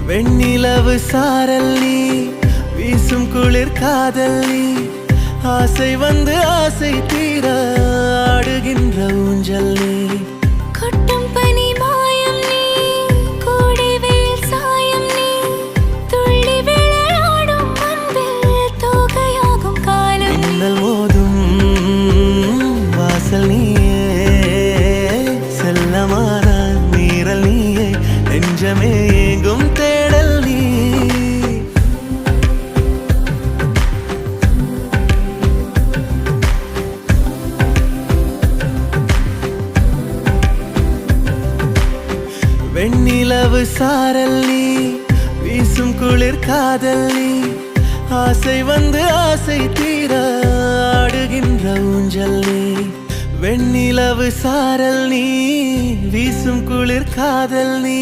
வெண்ணிலவு சாரல் நீ, வீசும் குளிர் காதல் நீ, ஆசை வந்து ஆசை தீர ஆடுகின்ற ஊஞ்சல் நீ. கொட்டும் பனி மாயம் நீ, கோடை வெயில் சாயம் நீ, துள்ளி விளையாடும் அன்பில் தோகையாகும் காலம். மின்னல் மோதும் வாசல் நீயே, செல்லமான நீரல் நீயே, நெஞ்சமே ஏங்கும் தேடல் நீ. வெண்ணிலவு சாரல் நீ, வீசும் குளிர் காதல் நீ, ஆசை வந்து ஆசை தீர ஆடுகின்ற ஊஞ்சல் நீ. வெண்ணிலவு சாரல் நீ, வீசும் குளிர் காதல் நீ,